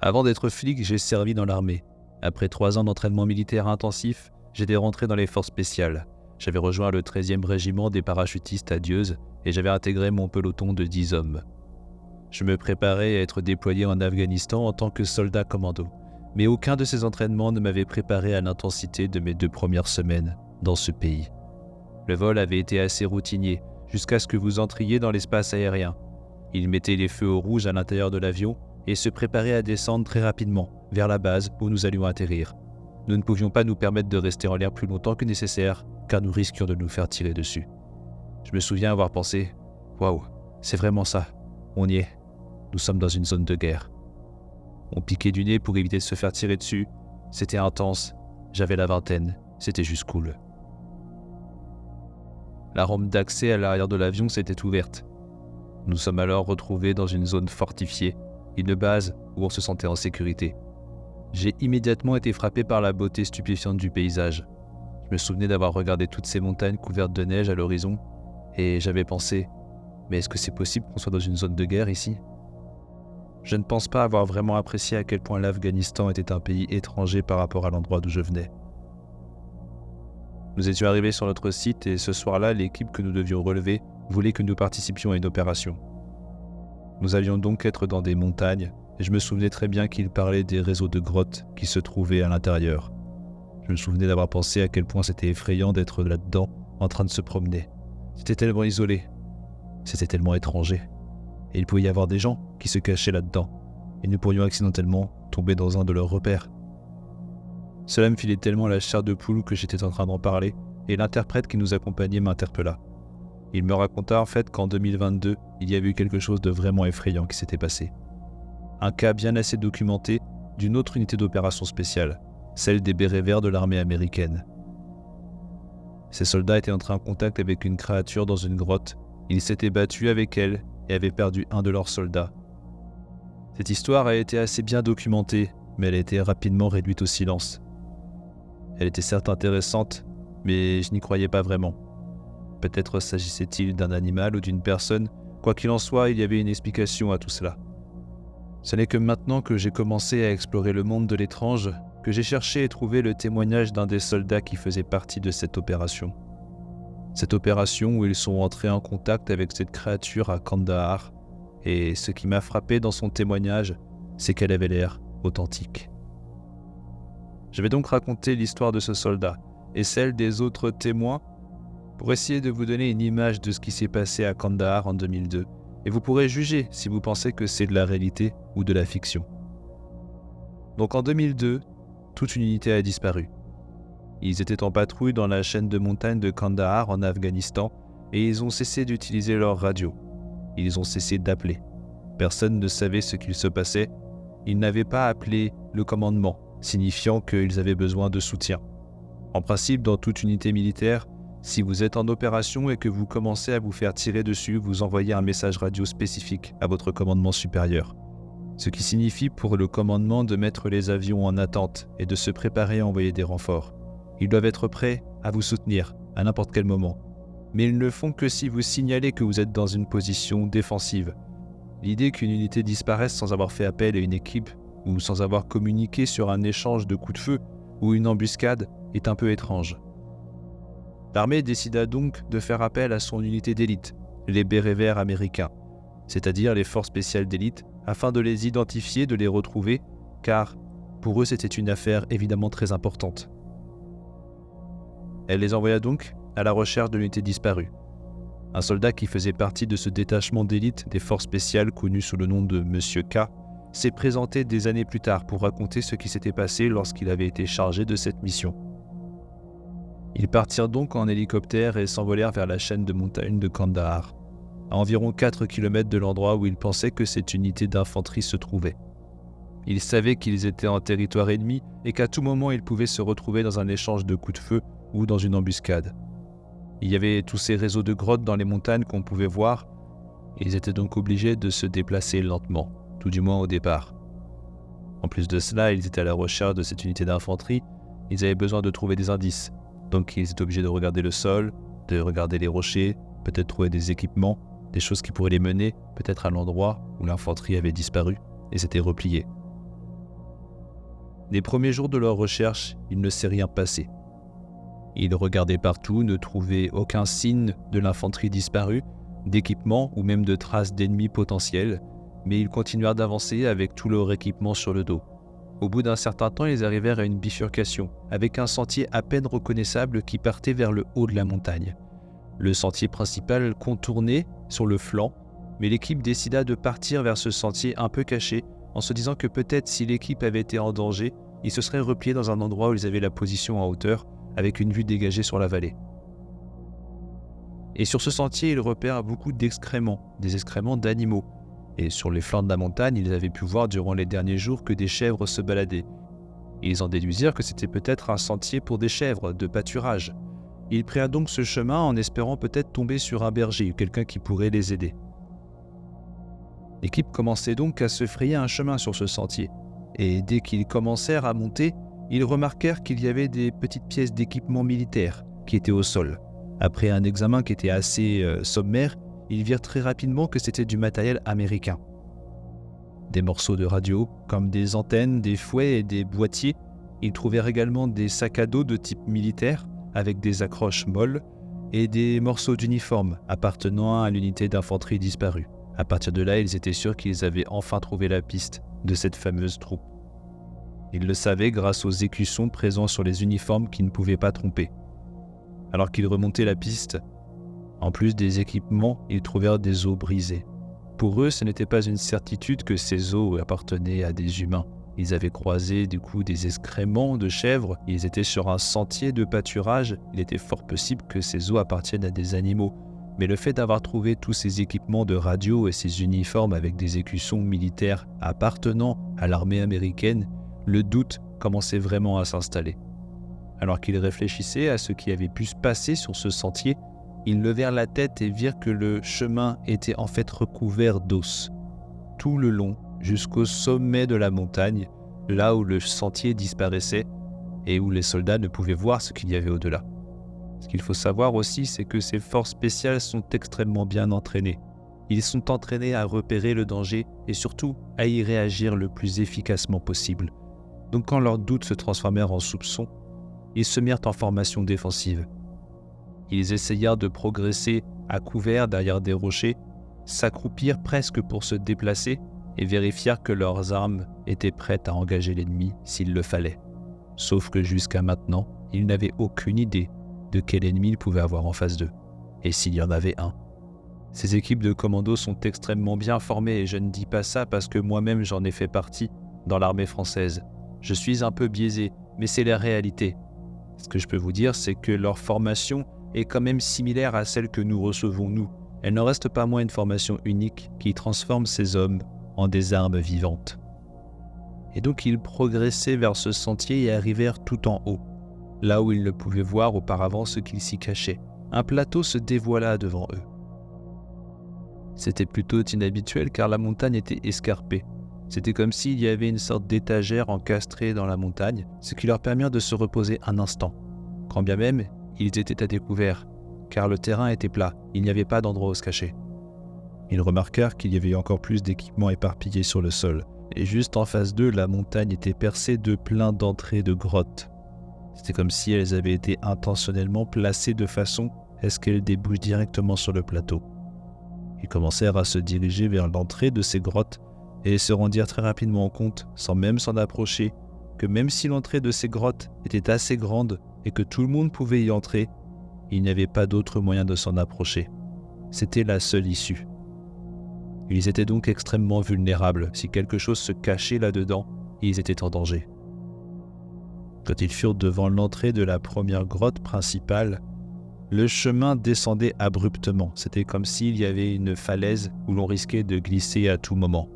Avant d'être flic, j'ai servi dans l'armée. Après 3 ans d'entraînement militaire intensif, j'étais rentré dans les forces spéciales. J'avais rejoint le 13e régiment des parachutistes à Dieuze et j'avais intégré mon peloton de 10 hommes. Je me préparais à être déployé en Afghanistan en tant que soldat commando, mais aucun de ces entraînements ne m'avait préparé à l'intensité de mes 2 premières semaines dans ce pays. Le vol avait été assez routinier jusqu'à ce que vous entriez dans l'espace aérien. Ils mettaient les feux au rouge à l'intérieur de l'avion et se préparaient à descendre très rapidement vers la base où nous allions atterrir. Nous ne pouvions pas nous permettre de rester en l'air plus longtemps que nécessaire, car nous risquions de nous faire tirer dessus. Je me souviens avoir pensé « Waouh, c'est vraiment ça, on y est, nous sommes dans une zone de guerre. » On piquait du nez pour éviter de se faire tirer dessus, c'était intense, j'avais la vingtaine, c'était juste cool. La rampe d'accès à l'arrière de l'avion s'était ouverte. Nous sommes alors retrouvés dans une zone fortifiée, une base où on se sentait en sécurité. J'ai immédiatement été frappé par la beauté stupéfiante du paysage. Je me souvenais d'avoir regardé toutes ces montagnes couvertes de neige à l'horizon et j'avais pensé « Mais est-ce que c'est possible qu'on soit dans une zone de guerre ici ?» Je ne pense pas avoir vraiment apprécié à quel point l'Afghanistan était un pays étranger par rapport à l'endroit d'où je venais. Nous étions arrivés sur notre site et ce soir-là, l'équipe que nous devions relever voulait que nous participions à une opération. Nous allions donc être dans des montagnes et je me souvenais très bien qu'il parlait des réseaux de grottes qui se trouvaient à l'intérieur. Je me souvenais d'avoir pensé à quel point c'était effrayant d'être là-dedans en train de se promener. C'était tellement isolé, c'était tellement étranger. Et il pouvait y avoir des gens qui se cachaient là-dedans et nous pourrions accidentellement tomber dans un de leurs repères. Cela me filait tellement la chair de poule que j'étais en train d'en parler et l'interprète qui nous accompagnait m'interpella. Il me raconta en fait qu'en 2022, il y avait eu quelque chose de vraiment effrayant qui s'était passé. Un cas bien assez documenté d'une autre unité d'opération spéciale, celle des bérets verts de l'armée américaine. Ces soldats étaient entrés en contact avec une créature dans une grotte, ils s'étaient battus avec elle et avaient perdu un de leurs soldats. Cette histoire a été assez bien documentée, mais elle a été rapidement réduite au silence. Elle était certes intéressante, mais je n'y croyais pas vraiment. Peut-être s'agissait-il d'un animal ou d'une personne, quoi qu'il en soit, il y avait une explication à tout cela. Ce n'est que maintenant que j'ai commencé à explorer le monde de l'étrange, que j'ai cherché et trouvé le témoignage d'un des soldats qui faisait partie de cette opération. Cette opération où ils sont entrés en contact avec cette créature à Kandahar, et ce qui m'a frappé dans son témoignage, c'est qu'elle avait l'air authentique. Je vais donc raconter l'histoire de ce soldat et celle des autres témoins pour essayer de vous donner une image de ce qui s'est passé à Kandahar en 2002, et vous pourrez juger si vous pensez que c'est de la réalité ou de la fiction. Donc en 2002, toute une unité a disparu. Ils étaient en patrouille dans la chaîne de montagnes de Kandahar en Afghanistan et ils ont cessé d'utiliser leur radio. Ils ont cessé d'appeler. Personne ne savait ce qu'il se passait. Ils n'avaient pas appelé le commandement, signifiant qu'ils avaient besoin de soutien. En principe, dans toute unité militaire, si vous êtes en opération et que vous commencez à vous faire tirer dessus, vous envoyez un message radio spécifique à votre commandement supérieur. Ce qui signifie pour le commandement de mettre les avions en attente et de se préparer à envoyer des renforts. Ils doivent être prêts à vous soutenir à n'importe quel moment. Mais ils ne le font que si vous signalez que vous êtes dans une position défensive. L'idée qu'une unité disparaisse sans avoir fait appel à une équipe ou sans avoir communiqué sur un échange de coups de feu ou une embuscade est un peu étrange. L'armée décida donc de faire appel à son unité d'élite, les bérets verts américains, c'est-à-dire les forces spéciales d'élite, afin de les identifier, de les retrouver, car pour eux c'était une affaire évidemment très importante. Elle les envoya donc à la recherche de l'unité disparue. Un soldat qui faisait partie de ce détachement d'élite des forces spéciales connu sous le nom de Monsieur K s'est présenté des années plus tard pour raconter ce qui s'était passé lorsqu'il avait été chargé de cette mission. Ils partirent donc en hélicoptère et s'envolèrent vers la chaîne de montagnes de Kandahar, à environ 4 km de l'endroit où ils pensaient que cette unité d'infanterie se trouvait. Ils savaient qu'ils étaient en territoire ennemi et qu'à tout moment ils pouvaient se retrouver dans un échange de coups de feu ou dans une embuscade. Il y avait tous ces réseaux de grottes dans les montagnes qu'on pouvait voir, et ils étaient donc obligés de se déplacer lentement, tout du moins au départ. En plus de cela, ils étaient à la recherche de cette unité d'infanterie, ils avaient besoin de trouver des indices, donc ils étaient obligés de regarder le sol, de regarder les rochers, peut-être trouver des équipements, des choses qui pourraient les mener peut-être à l'endroit où l'infanterie avait disparu et s'était repliée. Les premiers jours de leur recherche, il ne s'est rien passé. Ils regardaient partout, ne trouvaient aucun signe de l'infanterie disparue, d'équipement ou même de traces d'ennemis potentiels, mais ils continuèrent d'avancer avec tout leur équipement sur le dos. Au bout d'un certain temps, ils arrivèrent à une bifurcation, avec un sentier à peine reconnaissable qui partait vers le haut de la montagne. Le sentier principal contournait sur le flanc, mais l'équipe décida de partir vers ce sentier un peu caché, en se disant que peut-être si l'équipe avait été en danger, ils se seraient repliés dans un endroit où ils avaient la position en hauteur, avec une vue dégagée sur la vallée. Et sur ce sentier, ils repèrent beaucoup d'excréments, des excréments d'animaux. Et sur les flancs de la montagne, ils avaient pu voir durant les derniers jours que des chèvres se baladaient. Ils en déduisirent que c'était peut-être un sentier pour des chèvres, de pâturage. Ils prirent donc ce chemin en espérant peut-être tomber sur un berger ou quelqu'un qui pourrait les aider. L'équipe commençait donc à se frayer un chemin sur ce sentier. Et dès qu'ils commencèrent à monter, ils remarquèrent qu'il y avait des petites pièces d'équipement militaire qui étaient au sol. Après un examen qui était assez sommaire, ils virent très rapidement que c'était du matériel américain. Des morceaux de radio, comme des antennes, des fouets et des boîtiers. Ils trouvèrent également des sacs à dos de type militaire, avec des accroches molles, et des morceaux d'uniforme appartenant à l'unité d'infanterie disparue. À partir de là, ils étaient sûrs qu'ils avaient enfin trouvé la piste de cette fameuse troupe. Ils le savaient grâce aux écussons présents sur les uniformes qui ne pouvaient pas tromper. Alors qu'ils remontaient la piste, en plus des équipements, ils trouvèrent des os brisés. Pour eux, ce n'était pas une certitude que ces os appartenaient à des humains. Ils avaient croisé du coup des excréments de chèvres, ils étaient sur un sentier de pâturage, il était fort possible que ces os appartiennent à des animaux. Mais le fait d'avoir trouvé tous ces équipements de radio et ces uniformes avec des écussons militaires appartenant à l'armée américaine, le doute commençait vraiment à s'installer. Alors qu'ils réfléchissaient à ce qui avait pu se passer sur ce sentier, ils levèrent la tête et virent que le chemin était en fait recouvert d'os. Tout le long, jusqu'au sommet de la montagne, là où le sentier disparaissait et où les soldats ne pouvaient voir ce qu'il y avait au-delà. Ce qu'il faut savoir aussi, c'est que ces forces spéciales sont extrêmement bien entraînées. Ils sont entraînés à repérer le danger et surtout à y réagir le plus efficacement possible. Donc quand leurs doutes se transformèrent en soupçons, ils se mirent en formation défensive. Ils essayèrent de progresser à couvert derrière des rochers, s'accroupirent presque pour se déplacer et vérifièrent que leurs armes étaient prêtes à engager l'ennemi s'il le fallait. Sauf que jusqu'à maintenant, ils n'avaient aucune idée de quel ennemi ils pouvaient avoir en face d'eux, et s'il y en avait un. Ces équipes de commandos sont extrêmement bien formées et je ne dis pas ça parce que moi-même j'en ai fait partie dans l'armée française. Je suis un peu biaisé, mais c'est la réalité. Ce que je peux vous dire, c'est que leur formation est quand même similaire à celle que nous recevons nous. Elle n'en reste pas moins une formation unique qui transforme ces hommes en des armes vivantes. Et donc ils progressaient vers ce sentier et arrivèrent tout en haut, là où ils ne pouvaient voir auparavant ce qu'il s'y cachait. Un plateau se dévoila devant eux. C'était plutôt inhabituel car la montagne était escarpée. C'était comme s'il y avait une sorte d'étagère encastrée dans la montagne, ce qui leur permit de se reposer un instant. Quand bien même, ils étaient à découvert, car le terrain était plat, il n'y avait pas d'endroit où se cacher. Ils remarquèrent qu'il y avait encore plus d'équipements éparpillés sur le sol, et juste en face d'eux, la montagne était percée de plein d'entrées de grottes. C'était comme si elles avaient été intentionnellement placées de façon à ce qu'elles débouchent directement sur le plateau. Ils commencèrent à se diriger vers l'entrée de ces grottes et se rendirent très rapidement compte, sans même s'en approcher, que même si l'entrée de ces grottes était assez grande et que tout le monde pouvait y entrer, il n'y avait pas d'autre moyen de s'en approcher. C'était la seule issue. Ils étaient donc extrêmement vulnérables. Si quelque chose se cachait là-dedans, ils étaient en danger. Quand ils furent devant l'entrée de la première grotte principale, le chemin descendait abruptement. C'était comme s'il y avait une falaise où l'on risquait de glisser à tout moment.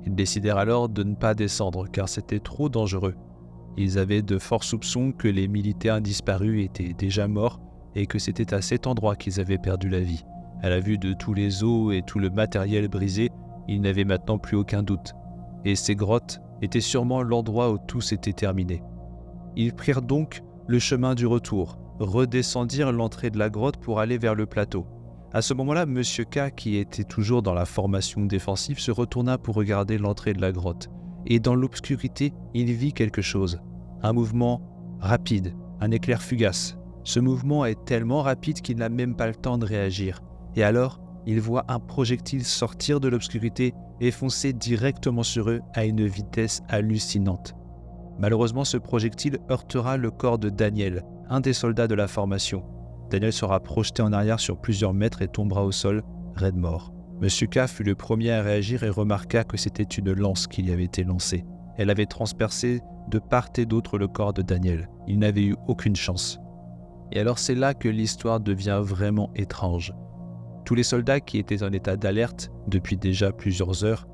Ils décidèrent alors de ne pas descendre car c'était trop dangereux. Ils avaient de forts soupçons que les militaires disparus étaient déjà morts et que c'était à cet endroit qu'ils avaient perdu la vie. À la vue de tous les os et tout le matériel brisé, ils n'avaient maintenant plus aucun doute. Et ces grottes étaient sûrement l'endroit où tout s'était terminé. Ils prirent donc le chemin du retour, redescendirent l'entrée de la grotte pour aller vers le plateau. À ce moment-là, M. K, qui était toujours dans la formation défensive, se retourna pour regarder l'entrée de la grotte. et dans l'obscurité, il vit quelque chose. Un mouvement rapide, un éclair fugace. Ce mouvement est tellement rapide qu'il n'a même pas le temps de réagir. Et alors, il voit un projectile sortir de l'obscurité et foncer directement sur eux à une vitesse hallucinante. Malheureusement, ce projectile heurtera le corps de Daniel, un des soldats de la formation. Daniel sera projeté en arrière sur plusieurs mètres et tombera au sol, raide mort. Monsieur K fut le premier à réagir et remarqua que c'était une lance qui lui avait été lancée. Elle avait transpercé de part et d'autre le corps de Daniel. Il n'avait eu aucune chance. Et alors c'est là que l'histoire devient vraiment étrange. Tous les soldats qui étaient en état d'alerte depuis déjà plusieurs heures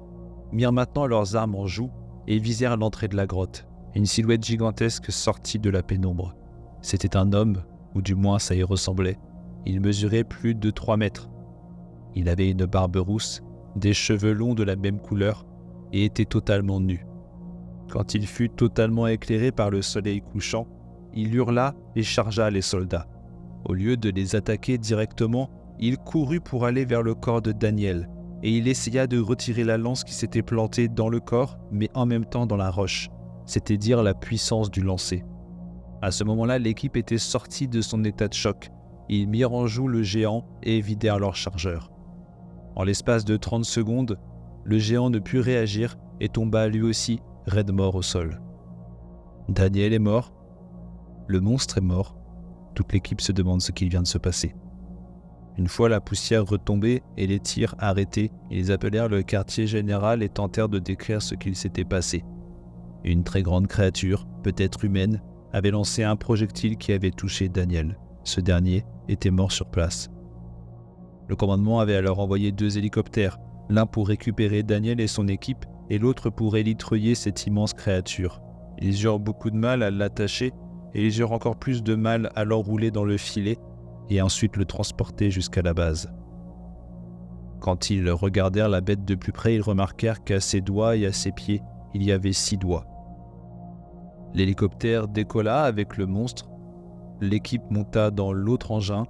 mirent maintenant leurs armes en joue et visèrent l'entrée de la grotte. Une silhouette gigantesque sortit de la pénombre. C'était un homme, ou du moins ça y ressemblait. Il mesurait plus de 3 mètres. Il avait une barbe rousse, des cheveux longs de la même couleur et était totalement nu. Quand il fut totalement éclairé par le soleil couchant, il hurla et chargea les soldats. Au lieu de les attaquer directement, il courut pour aller vers le corps de Daniel et il essaya de retirer la lance qui s'était plantée dans le corps, mais en même temps dans la roche. C'était dire la puissance du lancer. À ce moment-là, l'équipe était sortie de son état de choc. Ils mirent en joue le géant et vidèrent leur chargeur. En l'espace de 30 secondes, le géant ne put réagir et tomba lui aussi, raide mort au sol. Daniel est mort. Le monstre est mort. Toute l'équipe se demande ce qui vient de se passer. Une fois la poussière retombée et les tirs arrêtés, ils appelèrent le quartier général et tentèrent de décrire ce qu'il s'était passé. Une très grande créature, peut-être humaine, avait lancé un projectile qui avait touché Daniel. Ce dernier était mort sur place. Le commandement avait alors envoyé 2 hélicoptères, l'un pour récupérer Daniel et son équipe et l'autre pour élitreiller cette immense créature. Ils eurent beaucoup de mal à l'attacher et ils eurent encore plus de mal à l'enrouler dans le filet et ensuite le transporter jusqu'à la base. Quand ils regardèrent la bête de plus près, ils remarquèrent qu'à ses doigts et à ses pieds, il y avait 6 doigts. L'hélicoptère décolla avec le monstre, l'équipe monta dans l'autre engin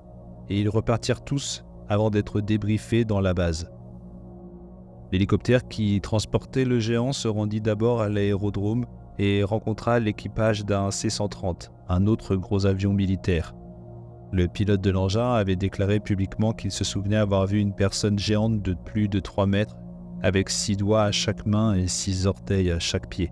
et ils repartirent tous avant d'être débriefés dans la base. L'hélicoptère qui transportait le géant se rendit d'abord à l'aérodrome et rencontra l'équipage d'un C-130, un autre gros avion militaire. Le pilote de l'engin avait déclaré publiquement qu'il se souvenait avoir vu une personne géante de plus de 3 mètres avec 6 doigts à chaque main et 6 orteils à chaque pied.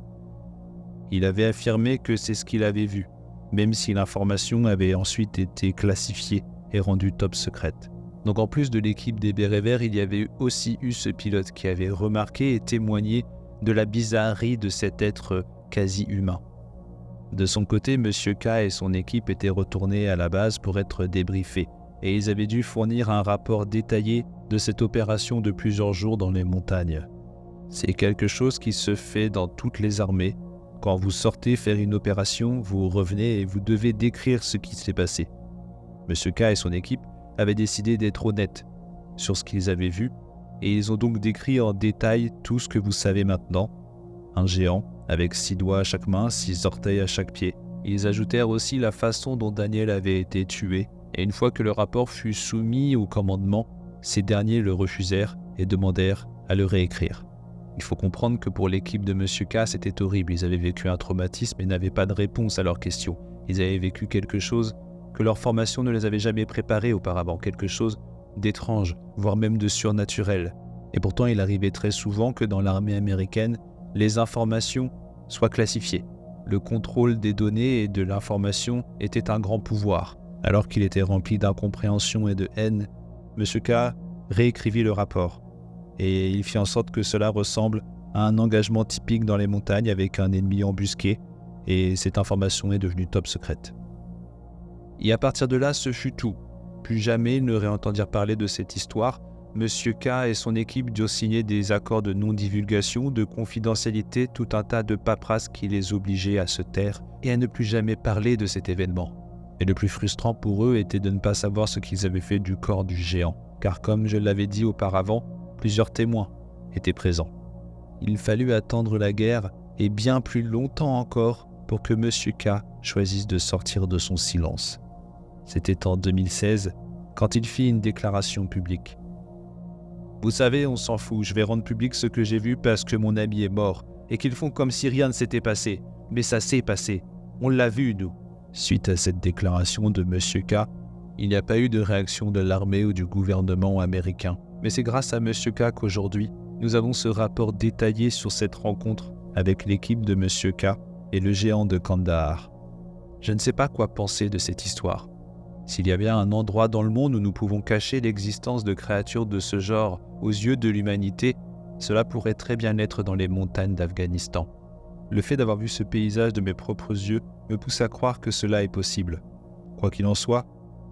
Il avait affirmé que c'est ce qu'il avait vu, même si l'information avait ensuite été classifiée et rendue top secrète. Donc en plus de l'équipe des Bérets Verts, il y avait aussi eu ce pilote qui avait remarqué et témoigné de la bizarrerie de cet être quasi-humain. De son côté, Monsieur K et son équipe étaient retournés à la base pour être débriefés et ils avaient dû fournir un rapport détaillé de cette opération de plusieurs jours dans les montagnes. C'est quelque chose qui se fait dans toutes les armées. Quand vous sortez faire une opération, vous revenez et vous devez décrire ce qui s'est passé. Monsieur K et son équipe avaient décidé d'être honnêtes sur ce qu'ils avaient vu et ils ont donc décrit en détail tout ce que vous savez maintenant. Un géant avec 6 doigts à chaque main, 6 orteils à chaque pied. Ils ajoutèrent aussi la façon dont Daniel avait été tué et une fois que le rapport fut soumis au commandement, ces derniers le refusèrent et demandèrent à le réécrire. Il faut comprendre que pour l'équipe de Monsieur K, c'était horrible. Ils avaient vécu un traumatisme et n'avaient pas de réponse à leurs questions. Ils avaient vécu quelque chose que leur formation ne les avait jamais préparés auparavant, quelque chose d'étrange, voire même de surnaturel. Et pourtant, il arrivait très souvent que dans l'armée américaine, les informations soient classifiées. Le contrôle des données et de l'information était un grand pouvoir. Alors qu'il était rempli d'incompréhension et de haine, M. K réécrivit le rapport. Et il fit en sorte que cela ressemble à un engagement typique dans les montagnes avec un ennemi embusqué, et cette information est devenue top secrète. Et à partir de là, ce fut tout. Plus jamais ils ne réentendirent parler de cette histoire. Monsieur K et son équipe durent signer des accords de non-divulgation, de confidentialité, tout un tas de paperasse qui les obligeaient à se taire et à ne plus jamais parler de cet événement. Et le plus frustrant pour eux était de ne pas savoir ce qu'ils avaient fait du corps du géant, car comme je l'avais dit auparavant, plusieurs témoins étaient présents. Il fallut attendre la guerre et bien plus longtemps encore pour que Monsieur K choisisse de sortir de son silence. C'était en 2016, quand il fit une déclaration publique. « Vous savez, on s'en fout, je vais rendre public ce que j'ai vu parce que mon ami est mort et qu'ils font comme si rien ne s'était passé. Mais ça s'est passé. On l'a vu, nous. » Suite à cette déclaration de M. K, il n'y a pas eu de réaction de l'armée ou du gouvernement américain. Mais c'est grâce à M. K qu'aujourd'hui, nous avons ce rapport détaillé sur cette rencontre avec l'équipe de M. K et le géant de Kandahar. Je ne sais pas quoi penser de cette histoire. S'il y a bien un endroit dans le monde où nous pouvons cacher l'existence de créatures de ce genre aux yeux de l'humanité, cela pourrait très bien être dans les montagnes d'Afghanistan. Le fait d'avoir vu ce paysage de mes propres yeux me pousse à croire que cela est possible. Quoi qu'il en soit,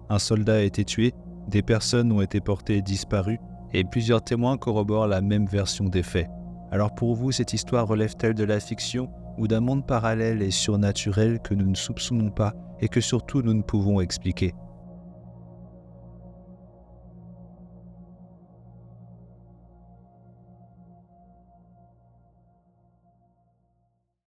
un soldat a été tué, des personnes ont été portées et disparues, et plusieurs témoins corroborent la même version des faits. Alors pour vous, cette histoire relève-t-elle de la fiction ou d'un monde parallèle et surnaturel que nous ne soupçonnons pas et que surtout nous ne pouvons expliquer ?